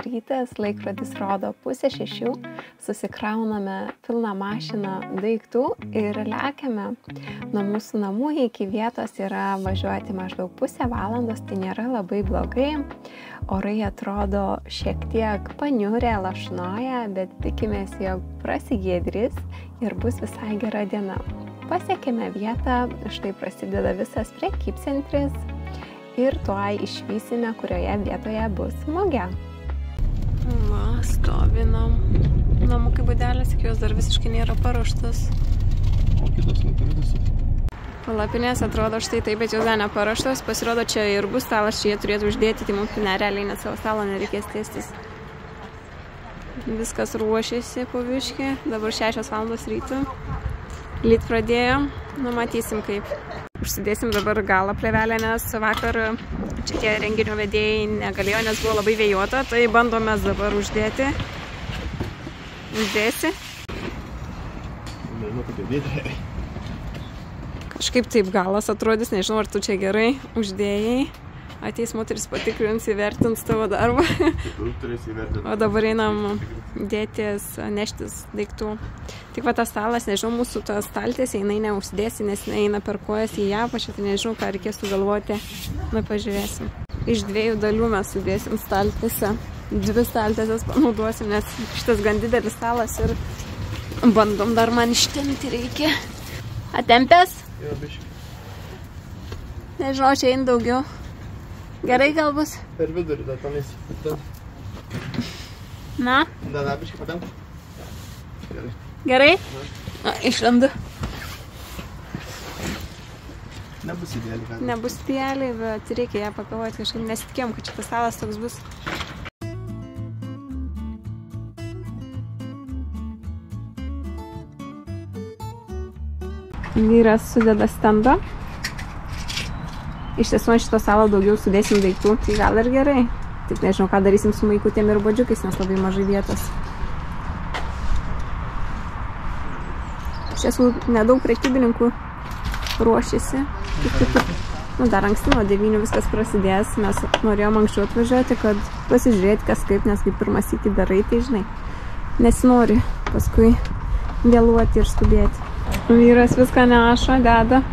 rytas, laikrodis rodo 5:30, susikrauname pilną mašiną daiktų ir lekiame. Nuo mūsų namų iki vietos yra važiuoti maždaug pusę valandos, tai nėra labai blogai. Orai atrodo šiek tiek paniurę, lašnoja, bet tikimės, jog prasigėdris ir bus visai gera diena. Pasiekėme vietą, štai prasideda visas prekybcentris. Ir tuoj išvysime, kurioje vietoje bus mugė. Va, stovi namukai būdelės, tik jos dar visiškai nėra paruoštas. O kitos neturėtas. Palapinės atrodo štai taip, bet jos dar neparuoštos. Pasirodo, čia ir bus stalas, čia jie turėtų uždėti, tai mums nerealiai net savo stalo nereikės tiestis. Viskas ruošiasi po biškį, dabar 6 valandos ryto. Lyt pradėjom, matysim kaip. Užsidėsim dabar galą plėvelę, nes vakar čia tie renginio vedėjai negalėjo, nes buvo labai vėjuota, tai bandome dabar uždėti. Uždėsi. Nežinau, kaip dėti. Kažkaip taip galas atrodys, nežinau, ar tu čia gerai uždėjai. Ateis moteris patikrins, įvertins tavo darbą. O dabar einam dėtis, neštis daiktų. Tik va tas stalas, nežinau, mūsų tas staltės, jinai neužsidėsi, nes jinai eina per kojas į ją, pačią, tai nežinau, ką reikės sugalvoti. Na, pažiūrėsim. Iš 2 dalių mes sudėsim staltėse. 2 staltėses panaudosim, nes šitas gan didelis stalas ir bandom dar man ištempti reikia. Atempęs? Jo, biškai. Nežinau, čia eina daugiau. Gerai gal bus? Per vidurį dar tenais. Na? Da, biškai patem. Gerai. Gerai? Na, išlendu. Nebus idealiai. Nebus idealiai, bet reikia ją pakovoti kažkaip. Nesitikėjom, kad šitas stalas toks bus. Vyras sudeda stendą. Iš tiesų, ant šito stalo daugiau sudėsim daiktų, tai gal ir gerai. Tik nežinau, ką darysim su maikutėm ir bodžiukais, nes labai mažai vietos. Iš tiesų, nedaug prekybininkų ruošiasi. Dar anksti nuo 9 viskas prasidės. Mes norėjom anksčiau atvažiuoti, kad pasižiūrėti, kas kaip, nes kaip pirmas iki darai, tai žinai, nesinori paskui vėluoti ir skubėti. Vyras viską neša, deda.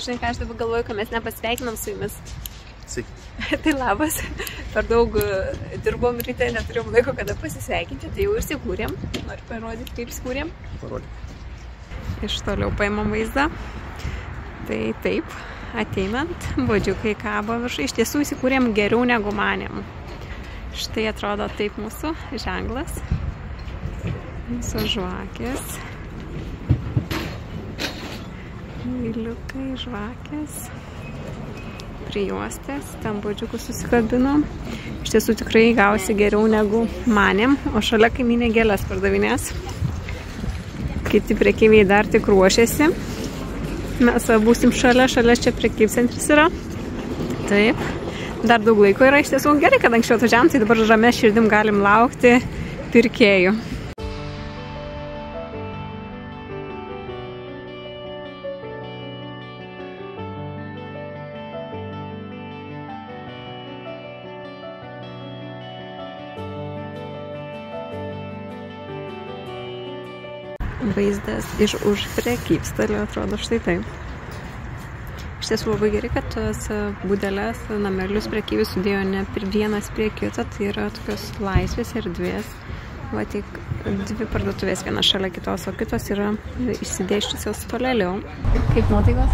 Žinai, ką aš dabar galvoju, kad mes nepasveikinam su jumis. Tai labas. Per daug dirbom ryte, neturėjom laiko, kada pasisveikinti. Tai jau ir įsikūrėm. Noriu parodyti, kaip įsikūrėm. Iš toliau paimam vaizdą. Tai taip, ateinant, bodžiukai kabo viršai. Iš tiesų įsikūrėm geriau negu manėm. Štai atrodo taip mūsų ženklas. Mūsų žvakės. Viliukai, žvakės, prijuostės, ten bodžiukus susikabinom. Iš tiesų tikrai gausi geriau negu manėm, o šalia kaimynė gėlės pardavinės. Kiti prekyviai dar tik ruošiasi. Mes būsim šalia čia prekybcentris yra. Taip, dar daug laiko yra iš tiesų gerai, kad anksčiau atvažiavom, tai dabar ramia širdim galim laukti pirkėjų. Vaizdas iš už prekybstalio atrodo štai taip. Iš tiesų labai gerai, kad tas būdelės, namelius prekyvis sudėjo ne vienas prie kito, tai yra tokios laisvės erdvės. Va tik 2 parduotuvės, viena šalia kitos, o kitos yra išsidėščiusios tolėliau. Kaip nuotaikos?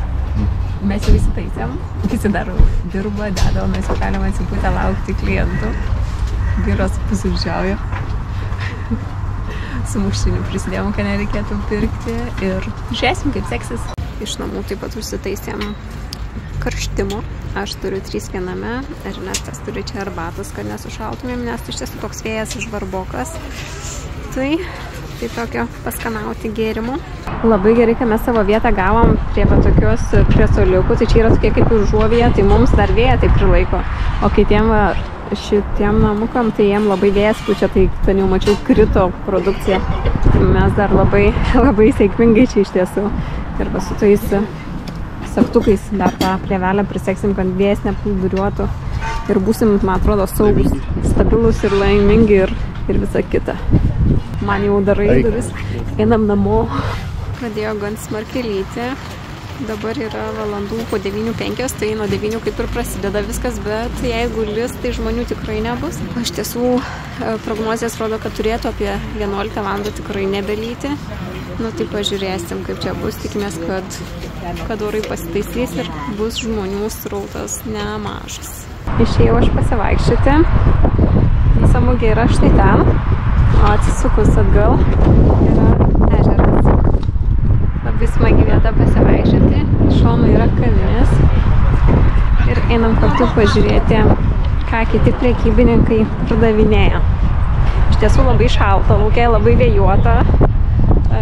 Mes jau įsitaisėm, visi dar dirba, deda, o mes jau galim atsipūtę laukti klientų. Vyras pusryčiauja. Sumuštinių prisidėjom, kad nereikėtų pirkti ir žiūrėsim, kaip seksis. Iš namų taip pat užsitaisėm karštimo. Aš turiu 3 viename, Ernestas turi čia arbatos, kad nesušaltumėm, nes iš tiesų toks vėjas žvarbokas. Tai tokio paskanauti gėrimų. Labai gerai, kad mes savo vietą gavom prie tokios prie soliukų, tai čia yra tokie kaip užuovėje, tai mums dar vėją tai prilaiko. O kitiem šitiem namukam, tai jiem labai vėjas pučia, tai ten jau mačiau krito produkcija. Tai mes dar labai sėkmingai čia iš tiesų. Ir va su tais sagtukais dar tą plėvelę priseksim, kad vėjas neplūduriuotų. Ir būsim, man atrodo, saugus, stabilus ir laimingi ir visa kita. Man jau darai duris. Einam namo. Pradėjo gan smarkiai lyti. Dabar yra valandų po 9:05, tai nuo 9 kaip ir prasideda viskas, bet jeigu lis, tai žmonių tikrai nebus. O iš tiesų prognozijas rodo, kad turėtų apie 11 valandą tikrai nebelyti. Nu tai pažiūrėsim, kaip čia bus. Tikimės, kad orai pasitaisys ir bus žmonių srautas nemažas. Išėjau aš pasivaikščioti. Visa mugė yra štai ten. O atsisukus atgal yra ežeras. Labai smagi vieta pasivaikščioti. Iš šono yra kavinės. Ir einam kartu pažiūrėti, ką kiti prekybininkai pardavinėja. Iš tiesų labai šalta, lauke labai vėjuota.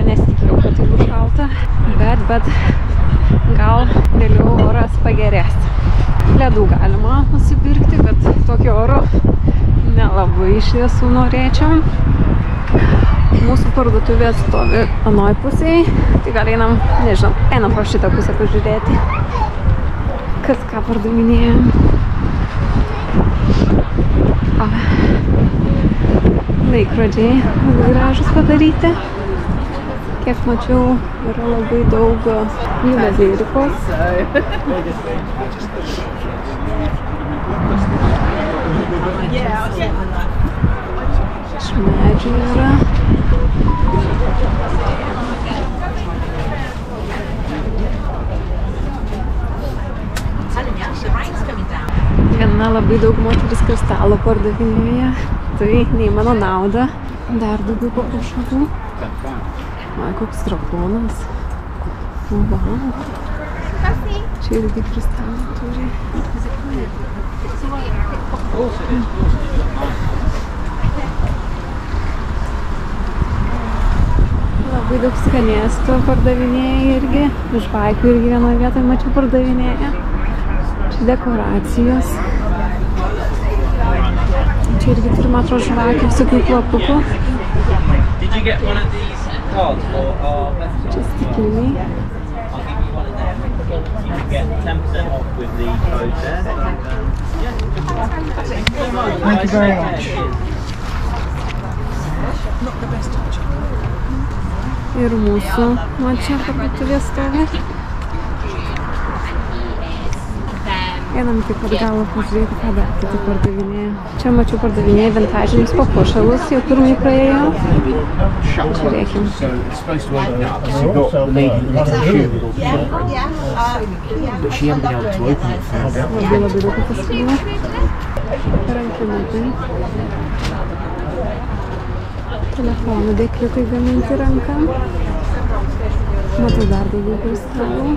Nesitikėjau, kad tai bus šalta. Bet gal vėliau oras pagerės. Ledų galima nusipirkti, bet tokio oro nelabai iš tiesų norėčiau. Mūsų parduotuvė stovi anoj pusėje, tai gal einam, nežinau, einam pro šitą pusę pažiūrėti, kas ką pardavinėja. Laikrodžiai labai gražus padaryti. Kiek mačiau, yra labai daug juvelyrikos. Iš medžių yra. Viena labai daug moteris kristalų pardavinėja. Tai nei mano nauda. Dar daugiau papuošalų. Ai, koks drakonas. Wow. Čia irgi kristalų turi. Labai daug skanėstų pardavinėja irgi. Žvakių irgi vienoje vietoje mačiau pardavinėja. Čia dekoracijos. Čia irgi turi, man atrodo, žvakių, visokių kvapukų. Čia stikliniai. Thank you very much. Ir mūsų, man čia parduotuvė stovi. Einam iki pat galo pažiūrėti, ką dar kiti pardavinėja. Čia mačiau pardavinėja vintažinius papuošalus, jau pirmai praėjo. Žiūrėkim. Labai daug papuošalų. Rankinukai. Telefonų dėkliukai gaminti ranką. Matau dar daugiau kristalų.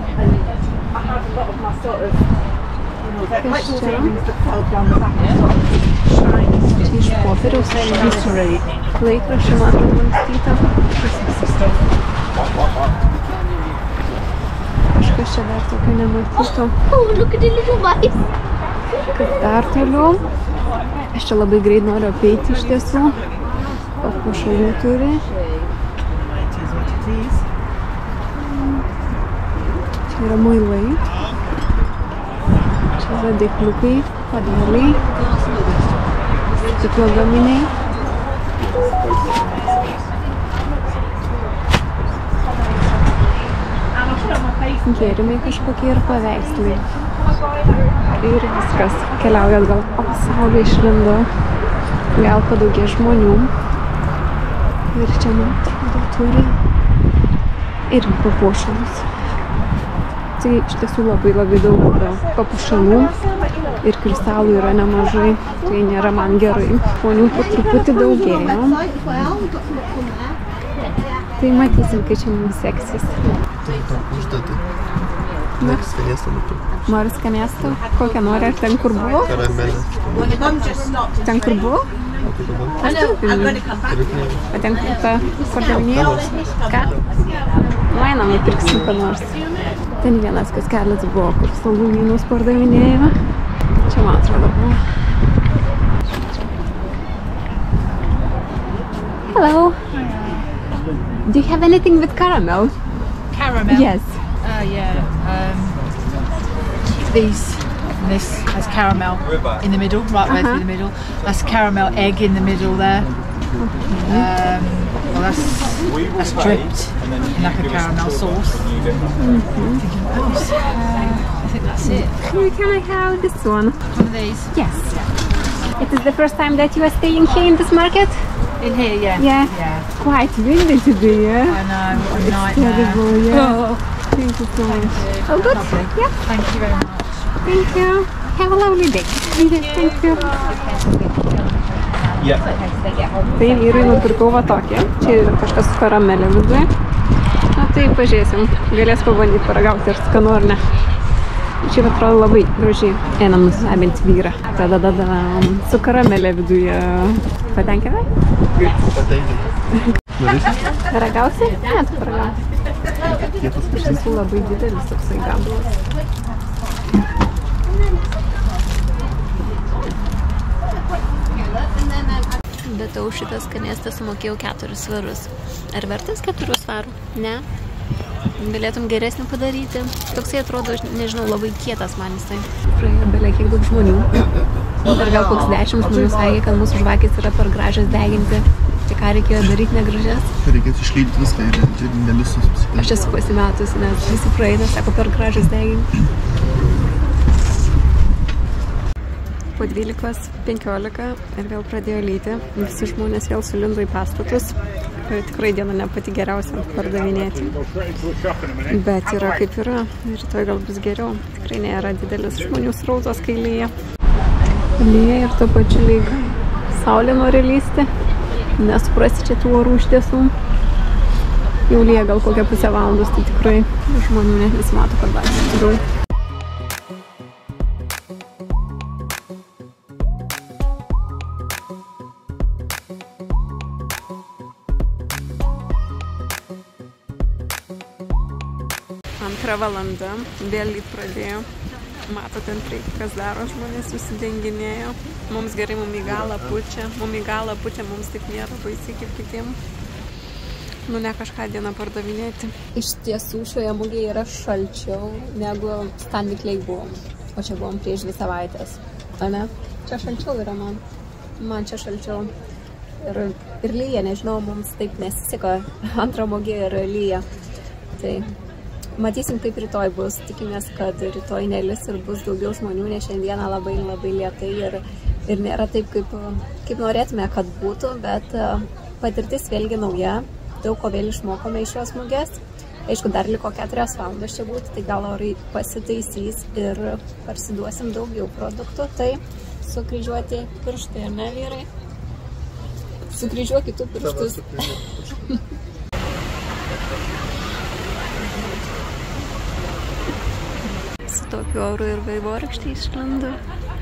Kas čia? Čia iš popieriaus laikraščių, man atrodo, lankstyta. Kažkas čia dar tokio nematyto. Kas dar toliau? Aš čia labai greit noriu apeiti iš tiesų. Papuošalų turi. Čia yra muilai. Čia yra dėkliukai, padėliai, stiklo gaminiai. Gėrimai kažkokie ir paveikslai. Ir viskas. Keliauja atgal. O, saulė išlindo. Gal padaugė žmonių. Ir čia, man atrodo, turi irgi papuošalus. Tai iš tiesų labai daug papuošalų ir kristalų yra nemažai. Tai nėra man gerai. Žmonių po truputį daugėjo. Tai matysim, kai čia mums seksis. Užduoti. Skanėstą nupirkti. Nori skanėstų? Kokią nori? Ar ten, kur buvo? Ten, kur buvo? O ten, kur ta pardavinėjo? Ką? Einam, nupirksim ką nors. Ten vienas kioskelis buvo, kur saldumynus pardavinėjame. Čia, man atrodo, buvo. Hello. Do you have anything with caramel? Caramel? Yes. Yeah. This has caramel in the middle, right way through the middle. That's caramel egg in the middle there. Well, that's dripped in like a caramel sauce. What else? I think that's it. Can I have this one? One of these? Yes. It is the first time that you are staying here in this market? In here, yeah. Yeah. Quite windy today, yeah? I know, what a nightmare. Terrible, yeah. Oh. Thank you so much. Oh, good? Lovely. Yeah. Thank you very much. Thank you. Have a lovely day. Thank you. Tai vyrai nupirkau va tokį. Čia yra kažkas su karamelė viduje. Na tai pažiūrėsim. Galės pabandyti paragauti, ar skanu ar ne. Čia atrodo labai gražiai. Einam nusabinti vyrą. Tada su karamelė viduje. Patenkinai? Paragausi? Ne, tu paragausi. Iš tiesų labai didelis toksai gabalas. Bet už šitą skanėstą sumokėjau 4 svarus. Ar vertas 4 svarų? Ne. Galėtum geresnį padaryti. Toksai atrodo, nežinau, labai kietas man jisai. Praėjo beveik kiek daug žmonių. Ir gal koks 10 žmonių sakė, kad mūsų žvakės yra per gražios deginti. Tai ką reikėjo daryti negražias? Reikės išlydyti viską ir nevisus apsipilti. Aš esu pasimetusi, nes visi praeina, sako, per gražios deginti. Po 12:15 ir vėl pradėjo lyti. Visi žmonės vėl sulindo į pastatus. Tikrai diena ne pati geriausia pardavinėti. Bet yra kaip yra. Rytoj gal bus geriau. Tikrai nėra didelis žmonių srautas, kai lyja. Lyja ir tuo pačiu lyg saulė nori lysti. Nesuprasti čia tų orų iš tiesų. Jau lyja gal kokią pusę valandos, tai tikrai žmonių net nesimato, kad dar turiu. Antra valanda, vėl lyt pradėjo. Matot, antrai, kas daro, žmonės susidenginėjo. Mums gerai, mums į galą pučia. Mums taip nėra baisiai kaip kitiem. Nu, ne kažką dieną pardavinėti. Iš tiesų, šioje mugėje yra šalčiau negu Stanley buvom. O čia buvom prieš 2 savaitės. A ne? Čia šalčiau yra man. Man čia šalčiau. Ir lyja, nežinau, mums taip nesiseka. Antra mugė yra lyja. Tai matysim, kaip rytoj bus. Tikimės, kad rytoj nelis ir bus daugiau žmonių, nes šiandieną labai lietai ir nėra taip, kaip norėtume, kad būtų, bet patirtis vėlgi nauja. Daug ko vėl išmokome iš šios mugės. Aišku, dar liko 4 valandos čia būti, tai gal orai pasitaisys ir parsiduosim daugiau produktų. Tai sukryžiuoti pirštai, ar ne, vyrai? Sukryžiuokit tų pirštus. Tokiu oru ir vaivorykštė išlenda.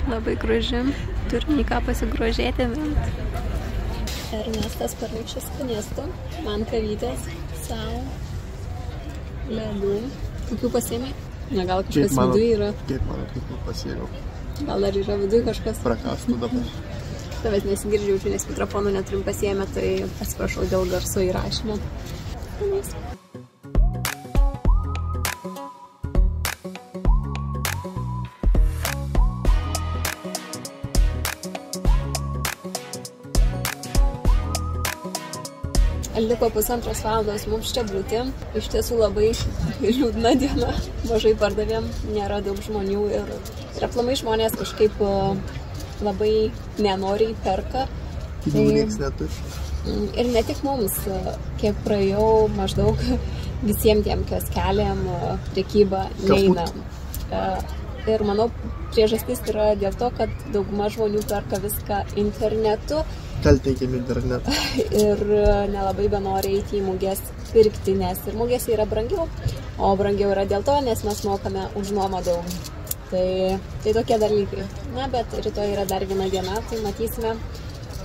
Labai graži. Turim į ką pasigrožėti bent. Ernestas parnešė skanėstų. Man kavytės. Sau. Ledų. Kokių pasiėmė? Na, gal kažkas viduj yra. Kiek mano, kokių pasiėmiau. Gal dar yra viduj kažkas? Prakastų dabar. Tavęs nesigirdžiau, čia nes mikrofonų neturim pasiėmę, tai atsiprašau dėl garso įrašymo. Liko 1,5 valandos mums čia būti. Iš tiesų labai liūdna diena. Mažai pardavėm, nėra daug žmonių ir aplamai žmonės kažkaip labai nenoriai perka. Pinigų nieks neturi. Ir ne tik mums, kiek praėjau, maždaug visiems tiem kioskeliam prekyba neina. Ir manau, priežastis yra dėl to, kad dauguma žmonių perka viską internetu. Teikiam internetu. Ir nelabai benori eiti į mugės pirkti, nes ir mugėse yra brangiau. O brangiau yra dėl to, nes mes mokame už nuomą daug. Tai tokie dalykai. Na, bet rytoj yra dar viena diena, tai matysime,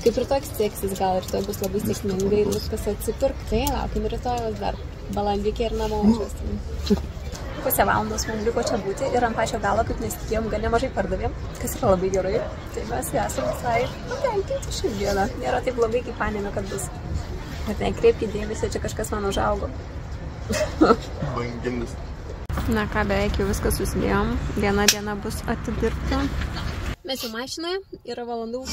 kaip rytoj seksis, gal rytoj bus labai sėkmingai ir viskas atsipirk. Tai laukim rytojos dar balandikė ir namo važiuosim. Pusę valandos mums liko čia būti ir ant pačio galo, kaip nesitikėjom, gan nemažai pardavėm, kas yra labai gerai. Tai mes esame visai patenkinti šiandieną. Nėra taip blogai, kaip manėme, kad bus. Bet nekreipkite dėmesio, čia kažkas man užaugo. Banginis. Na ką, beveik jau viską susidėjom. Viena diena bus atidirbta. Mes jau mašinoje, yra valandų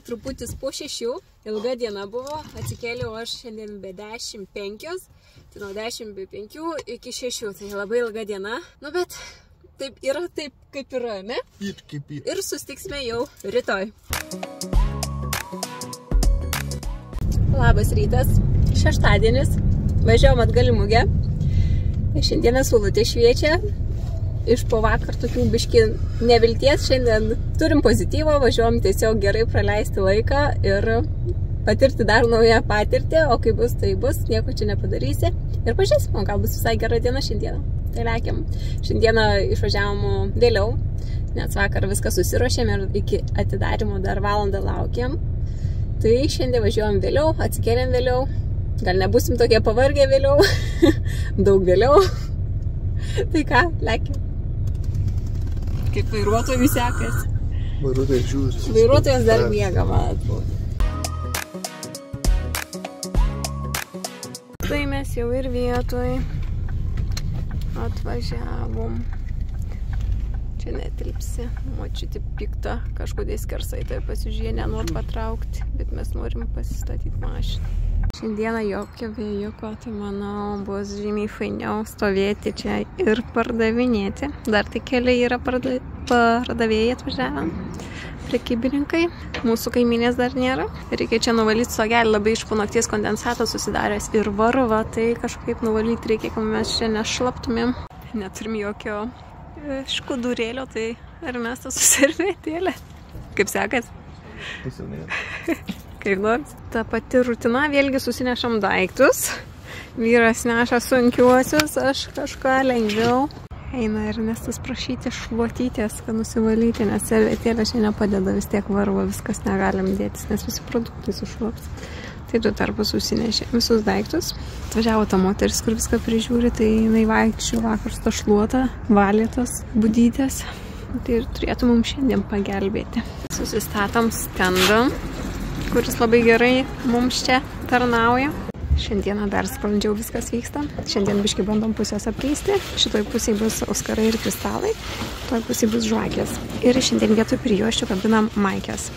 truputis po 6, ilga diena buvo, atsikėliau aš šiandien be 10:05, tai nuo 10:05 iki 6, tai labai ilga diena, nu bet taip yra taip kaip yra, ne? Ir susitiksime jau rytoj. Labas rytas, šeštadienis, važiuojam atgal į mugę, šiandieną saulutė šviečia. Iš po vakar tokių biški nevilties šiandien turim pozityvo, važiuojam tiesiog gerai praleisti laiką ir patirti dar naują patirtį, o kai bus, tai bus, nieko čia nepadarysi. Ir pažiūrėsim, o gal bus visai gera diena šiandieną. Tai lekiam. Šiandieną išvažiavom vėliau, nes vakar viską susiruošėm ir iki atidarimo dar valandą laukiam. Tai šiandien važiuojam vėliau, atsikėlėm vėliau, gal nebusim tokie pavargę vėliau, daug vėliau. Tai ką, lekiam. Kaip vairuotojų sekas. Vairuotojas žiūri. Vairuotojas dar miega, man atrodo. Tai mes jau ir vietoj atvažiavom. Čia netilpsi. Močiutė pikta, kažkodėl skersai tai pasižiūrė, nenori patraukti, bet mes norim pasistatyti mašiną. Šiandieną jokio vėjuko, tai manau bus žymiai fainiau stovėti čia ir pardavinėti. Dar tik keliai yra pardavėjai atvažiavę, prekybininkai. Mūsų kaiminės dar nėra. Reikia čia nuvalyti stogelį, labai iš po nakties kondensatas susidaręs ir varva, tai kažkaip nuvalyti reikia, kad mes čia nešlaptumėm. Neturim jokio škudurėlio, tai ar mes tas servetėlė. Kaip sekas? Kaip nors. Ta pati rutina, vėlgi susinešam daiktus. Vyras neša sunkiuosius, aš kažką lengviau. Eina Ernestas prašyti šluotytės, kad nusivalyti, nes servetėlė čia nepadeda, vis tiek varva, viskas negalim dėtis, nes visi produktai sušluops. Tai tuo tarpu susinešė visus daiktus. Atvažiavo ta moteris, kur viską prižiūri, tai jinai vaikščio vakar tą šluotą, valė tas budytės. Tai ir turėtų mums šiandien pagelbėti. Susistatom stendą, kuris labai gerai mums čia tarnauja. Šiandieną dar sklandžiau viskas vyksta. Šiandien biškai bandom pusės apkeisti. Šitoj pusėje bus auskarai ir kristalai, toj pusėje bus žvakės. Ir šiandien vietoj prijuosčių kabinam maikės.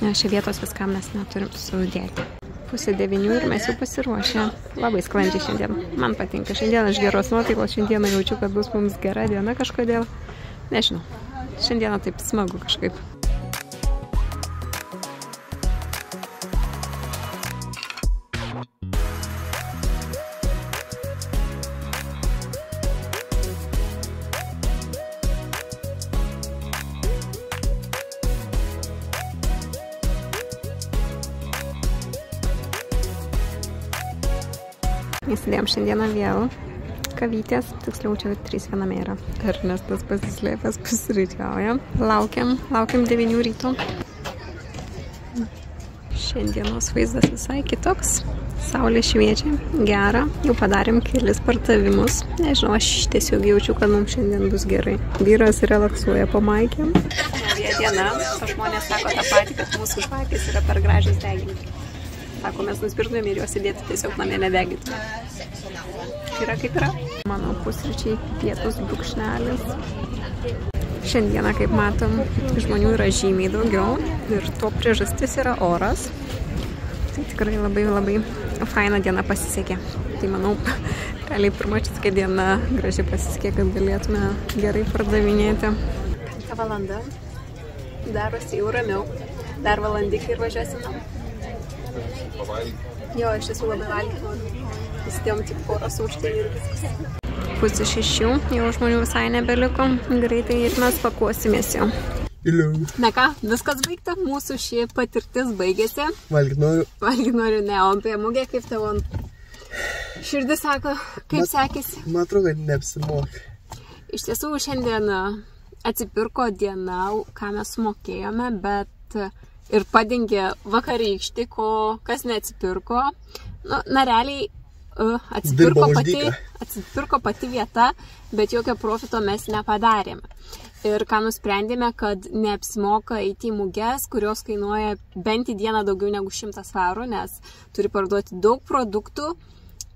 Nes čia vietos viskam mes neturim sudėti. 8:30 ir mes jau pasiruošę. Labai sklandžiai šiandien. Man patinka. Šiandien aš geros nuotaikos, šiandieną jaučiu, kad bus mums gera diena kažkodėl. Nežinau. Šiandieną taip smagu kažkaip. Įsidėjom šiandieną vėl kavytės, tiksliau čia 3 viename yra. Ernestas pasislėpęs pusryčiauja. Laukiam 9 ryto. Šiandienos vaizdas visai kitoks. Saulė šviečia, gera. Jau padarėm kelis pardavimus. Nežinau, aš tiesiog jaučiu, kad mums šiandien bus gerai. Vyras relaksuoja po maikėm. Nauja diena, o žmonės sako tą patį, kad mūsų žvakės yra per gražios deginti. Sako, mes nusipirktumėm ir juos įdėti tiesiog namie nedeginti. Yra kaip yra. Mano pusryčiai, pietus, brūkšnelis. Šiandieną, kaip matom, žmonių yra žymiai daugiau ir to priežastis yra oras. Tai tikrai labai faina diena pasisekė. Tai manau, realiai pirma čia tokia diena gražiai pasisekė, kad galėtume gerai pardavinėti. 5 valanda. Darosi jau ramiau. Dar valandikai ir važiuosim namo. Jo, iš tiesų labai valgyti. Įsidėjom tik porą sumuštinių ir viskas. 5:30, jau žmonių visai nebeliko. Greitai ir mes pakuosimės jau. Na ką, viskas baigta. Mūsų ši patirtis baigėsi. Valgyt noriu. Valgyt noriu, ne, o apie mugę kaip tavo? Širdis sako, kaip sekėsi. Man atrodo, kad neapsimoka. Iš tiesų, šiandien atsipirko diena, ką mes sumokėjome, bet ir padengė vakarykštį, kas neatsipirko. Na, realiai atsipirko pati vieta, bet jokio profito mes nepadarėme. Ir ką nusprendėme, kad neapsimoka eiti į muges, kurios kainuoja bent į dieną daugiau negu 100 svarų, nes turi parduoti daug produktų,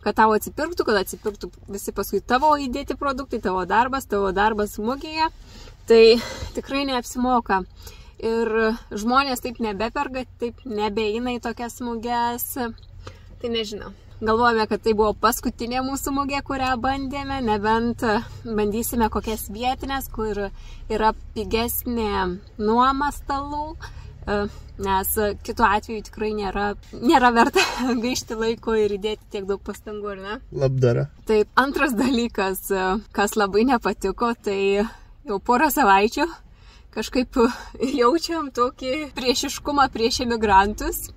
kad tau atsipirktų, kad atsipirktų visi paskui tavo įdėti produktai, tavo darbas mugėje. Tai tikrai neapsimoka. Ir žmonės taip nebeperga, taip nebeina į tokias muges. Tai nežinau. Galvojame, kad tai buvo paskutinė mūsų mugė, kurią bandėme, nebent bandysime kokias vietinės, kur yra pigesnė nuoma stalų, nes kitu atveju tikrai nėra verta gaišti laiko ir įdėti tiek daug pastangų, ar ne? Labdara. Taip, antras dalykas, kas labai nepatiko, tai jau porą savaičių kažkaip jaučiam tokį priešiškumą prieš emigrantus.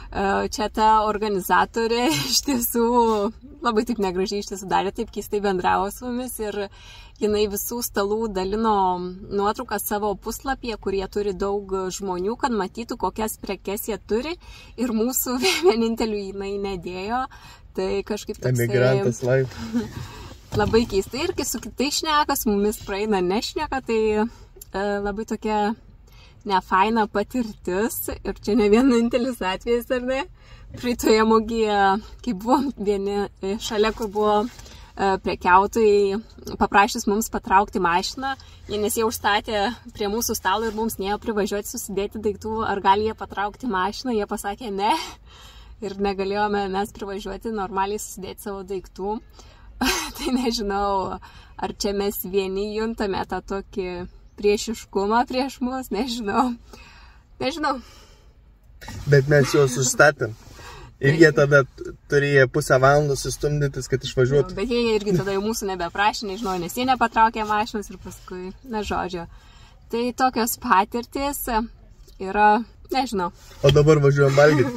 Čia ta organizatorė iš tiesų labai taip negražiai iš tiesų darė, taip keistai bendravo su mumis ir jinai visų stalų dalino nuotrauką savo puslapyje, kur jie turi daug žmonių, kad matytų, kokias prekes jie turi ir mūsų vienintelių jinai nedėjo. Tai kažkaip toksai... Emigrantas life. Labai keistai ir kai su kitais šneka, su mumis praeina nešneka, tai labai tokia... nefaina patirtis ir čia ne vienintelis atvejis, ar ne? Praeitoje mugėje, kai buvom vieni šalia, kur buvo prekiautojai, paprašys mums patraukti mašiną, nes jie užstatė prie mūsų stalo ir mums nėjo privažiuoti susidėti daiktų, ar gali jie patraukti mašiną, jie pasakė ne ir negalėjome mes privažiuoti normaliai susidėti savo daiktų. Tai nežinau, ar čia mes vieni juntame tą tokį priešiškumą prieš mus, nežinau. Bet mes juos užstatėm. Ir jie tada turėjo pusę valandos sustumdytis, kad išvažiuotų. Bet jie irgi tada jau mūsų nebeprašė, nežinau, nes jie nepatraukė mašinos ir paskui, žodžio. Tai tokios patirtys yra, nežinau. O dabar važiuojam valgyti.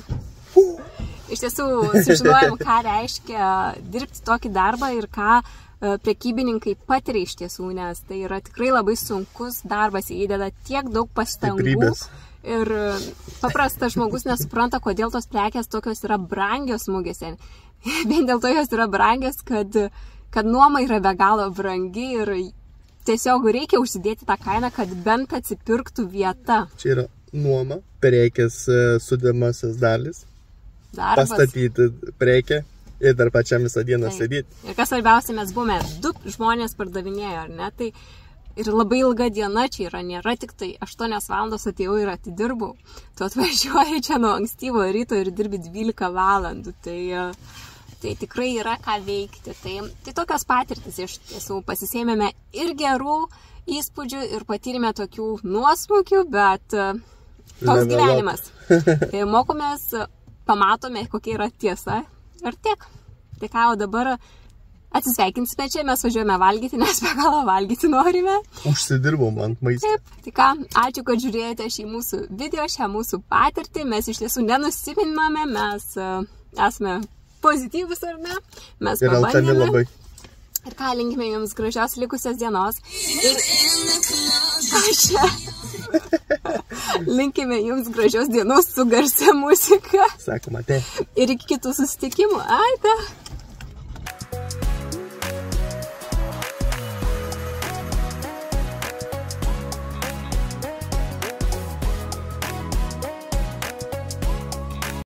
Iš tiesų, sužinojom, ką reiškia dirbti tokį darbą ir ką prekybininkai patiria iš tiesų, nes tai yra tikrai labai sunkus darbas, įdeda tiek daug pastangų. Stiprybės. Ir paprastas žmogus nesupranta, kodėl tos prekės tokios yra brangios mugėse. Vien dėl to jos yra brangios, kad nuoma yra be galo brangi ir tiesiog reikia užsidėti tą kainą, kad bent atsipirktų vieta. Čia yra nuoma, prekės sudėmasis dalis, darbas. Pastatyti prekę. Ir dar pačiam visą dieną sėdėti. Ir kas svarbiausia, mes buvome 2 žmonės pardavinėjo, ar ne? Tai ir labai ilga diena čia yra, nėra tik tai 8 valandos atėjau ir atidirbau. Tu atvažiuoji čia nuo ankstyvo ryto ir dirbi 12 valandų. Tai tikrai yra ką veikti. Tai tokios patirtis iš tiesų pasisėmėme ir gerų įspūdžių ir patyrėme tokių nuosmukių, bet toks gyvenimas. Mokomės, pamatome, kokia yra tiesa. Ir tiek. Tai ką, o dabar atsisveikinsime čia, mes važiuojame valgyti, nes be galo valgyti norime. Užsidirbom ant maisto. Taip. Tai ką, ačiū, kad žiūrėjote šį mūsų video, šią mūsų patirtį. Mes iš tiesų nenusiminame, mes esame pozityvus, ar ne? Mes ir alkani labai. Ir ką, linkime jums gražios likusios dienos. Linkime jums gražios dienos su garsia muzika. Sakoma, te. Ir iki kitų susitikimų. Aite.